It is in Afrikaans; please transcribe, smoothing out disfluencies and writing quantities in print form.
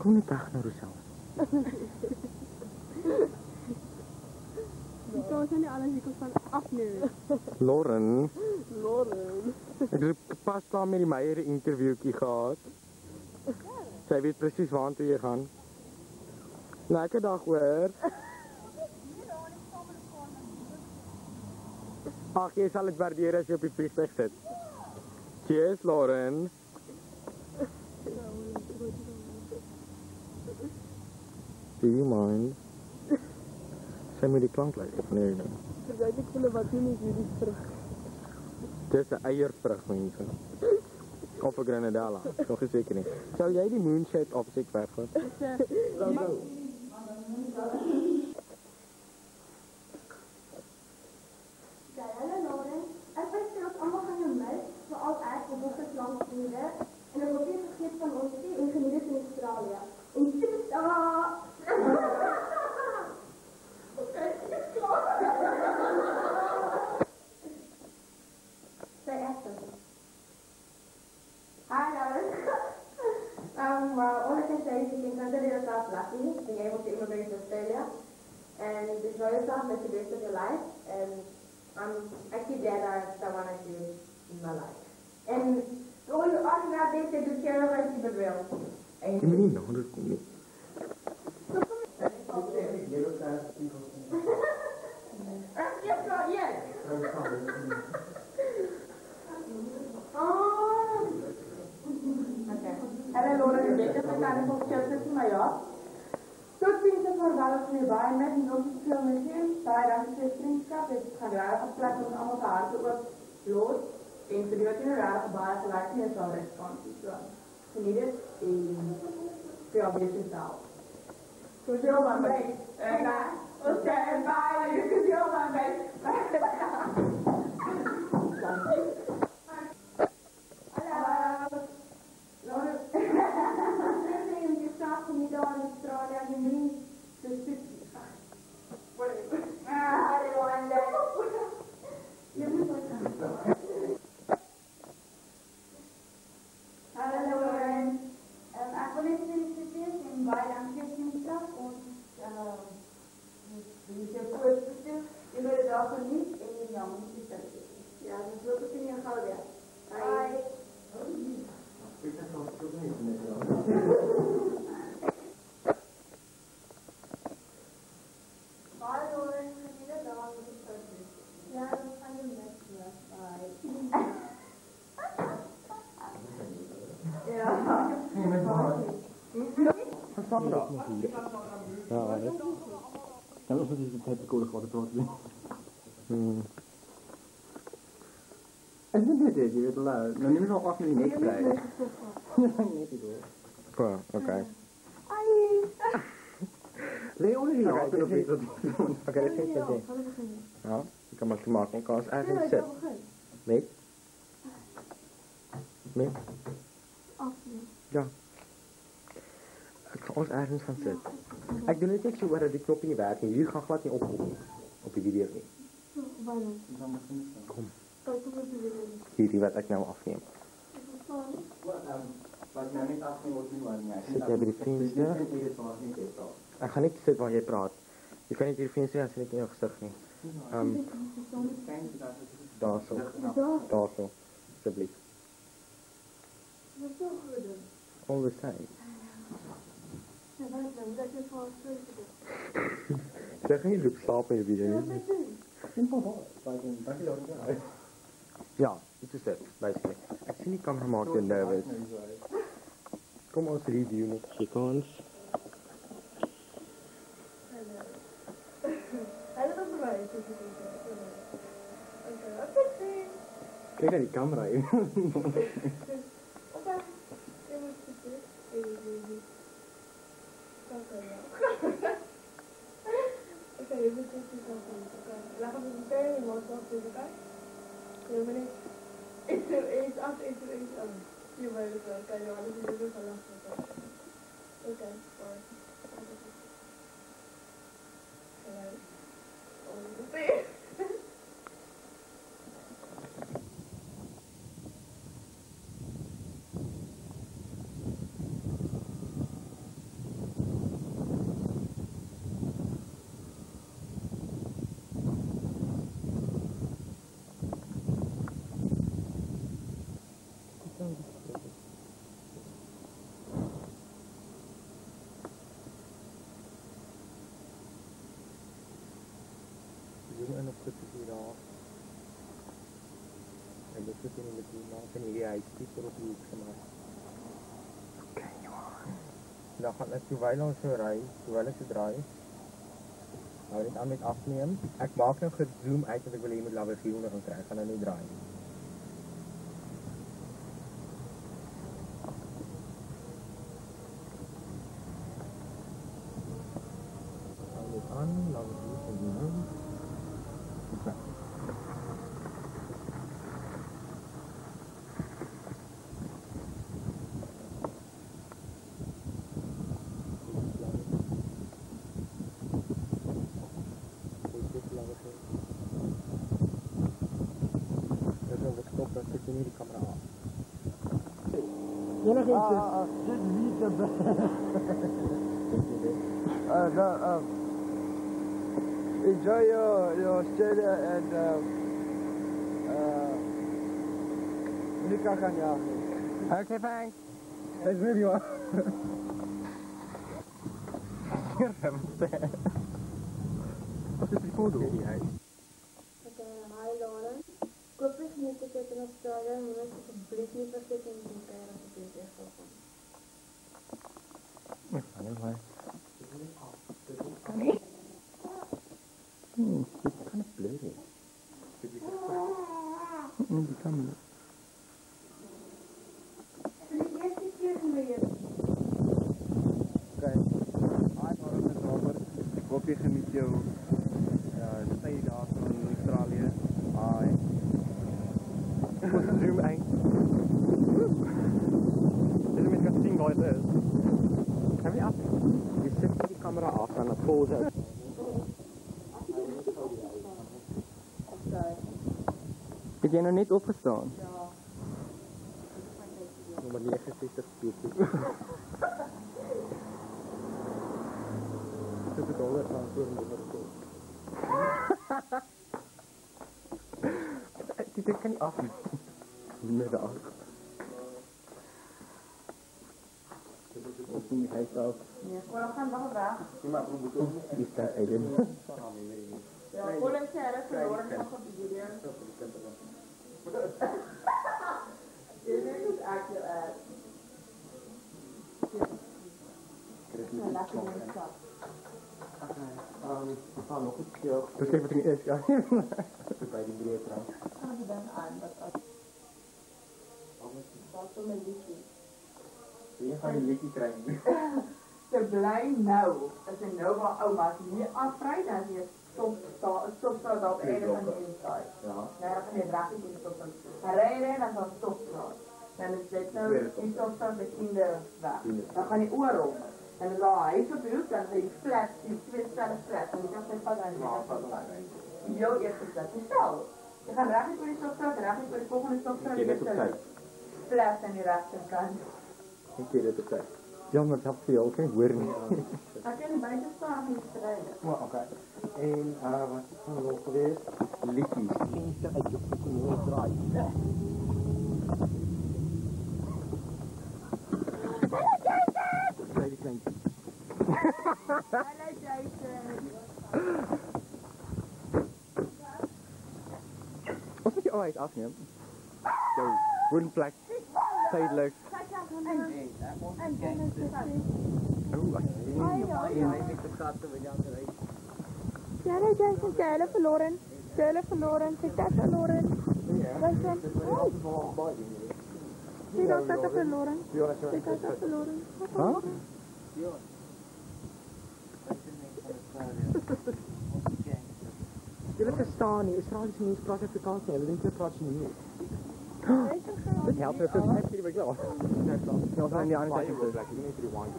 Kom net weg naar Rousseau. Die kous zijn niet alles, die kost van afnemen. Lauren. Lauren. Ik heb pas klaar met die Meijer interviewkie gehad. Zij weet precies waar toe je gaan. Lekker dag hoor. Ach, je zal het waarderen als je op je vliegtuig zit. Cheers, Lauren. Do you mind? Zijn we die klank lekker van hier? Vergeet ik voelen wat doen met jullie vrucht. Het is een eiervrucht, mensen. Of een grenadella, nog eens zeker niet. Zal jij die moonshade opzet weggaan? Hallo Lauren, ek wens vir ons almal gaan jou mis, veral ek wat nog geslank vriende. En ek wil nie vergeet van ons en geniet in Australië. En superstar! Okay, ek is klaar. Say after. Hi Lauren. Well, all I can say is you can consider yourself lucky being able to immigrate to Australia. And enjoy yourself, make the best of your life. And I'm actually glad I have someone like you in my life. And all you asking out there to do care of us, keep it real. Ik ben niet nodig, kom niet. Yes, yes. Okay. Hallo Lauren, ik weet dat ik aan het opzetten, maar ja. Tot ziens en vaarwel op je baai met nog iets veel meer zien. Baie dankie vir die vriendskap. Dit gaan regtig 'n plek om almal se harte oop los en vir die wat jy regtig baie gelyk het sal respond. So, geniet dit en vir jou beter self. So jou man by. Okay, bye. You can see your man by. Hallo. Lauren. You don't Australia, you mean the city. Whatever. I don't want that. Hallo Lauren. Ek wil net feliciteer en baie dankie vir die dag ons die support gestel. Jy moet dit daar geniet en jy moet dit sê. Ja, dis ook op in jou gou weer. Bye. Ek het nog so baie Ja, wat is? Ja, dat is een type wat het wordt. En dit is je weet luid. Nou, nu nog 8 minuten niks bij. Oké. Leo, die nog. Oké, dat is het ding. Ja, je kan maar maken. Ik kan als ergens zitten. Nee? Nee? Ja. Ik ga ons ergens gaan zitten. Ik doe net niks zo dat die knop niet werkt. Jullie gaan glad niet opkomen. Op die video niet. Kom. Hier wat ik nou afneem. Zit jij bij die venster? Ik ga niet zitten waar jij praat. Je kan niet hier venster als je niet in je gezicht niet. Daar zo. Daar zo. Alsjeblieft. All the time. Zeg niet op slapen in je video. Ja, het is het, basically. Ik zie die camera maakt je nervous. Kom ons review met chickens. Kijk naar die camera in. die maak in hierdie huiskies vir op die hoek gemaak. Okay, Johan. Dan gaan ek terwyl ons so ry, terwyl ek so draai, nou net aan met afneem. Ek maak nou gezoom uit dat ek wil hier met lawe 400 gaan kry. Ek gaan nou nie draai nie. Hou dit aan, lawe 400. Okay. Enjoy your Australia and Nika gaan jagen. Okay, thanks. Let's move you on. Wat is die foto? Okay, hi Lauren. Koop ek net ticket in Australië, moet ek asseblief nie vergeet om te kyk as ek weer gaan. Kan nie. It's kind of blurry. Die camera. Okay. Hi Robert. Ek hoop jy geniet jou tyd daar in Australië. Hi. Zoom uit. Dis net gaan sien waar dit is. Kan jy af? Jy sit die kamera af en dan pause uit. Het jy nou net opgestaan? Nommer 69 speekie. Dit is dollar gaan voor nommer 2. Dit kan nie af. Middag. Ons nie hy self. Nee, kon nog gaan wacht weg. Is daar Aiden? Ja, kon ek sê, hulle verloor en nog op die video. Dit is ek jou uit. Nou, laat jy my stap. We gaan nog iets terug. Dus kijk wat ik eerst ga. Bij die breed trouwens. Gaan we dan aan, dat is mijn liedje. Je gaat een liedje krijgen. Ze bly nou, as jy nou waar ouma's nie afry, dan jy stopstraat op einde van die inside. Ja. Nou, dan gaan jy draag die stopstraat. Dan rij jy en dan gaan stopstraat. Dan is dit nou die stopstraat met kinderen weg. Dan gaan jy oorom. En dan is daar huis op die hoek, dan is die flat, die twee stelle flat. En die kan sy pad aan die pad. Die heel eerste flat. Dus stel, jy gaan recht voor die stopstraat, recht voor die volgende stopstraat. Jy net op tyd. Flat aan die rechterkant. Ik keer dit op tijd. Ja, maar ik heb veel, geen hoor niet. Ek kan buiten staan en strijden. Maar oké. En wat is er nog geweest? Liedjes. Diensten uit je voeten draai. Hallo Jason! Hallo Jason! Wat moet je ooit afnemen? Zo, wooden plek. Tijdelijk. Hallo Jason, jy verloren. Jy verloren. Sy het verloren. Jason. Sy het verloren. Sy het verloren. Huh? Jullie verstaan niet. Australische mensen praten Afrikaans niet. Hulle dink jy praat Chinees. Dit helpt me. Dat is echt wel. Ja, Dat zijn die andere plek. Jy moet rewind.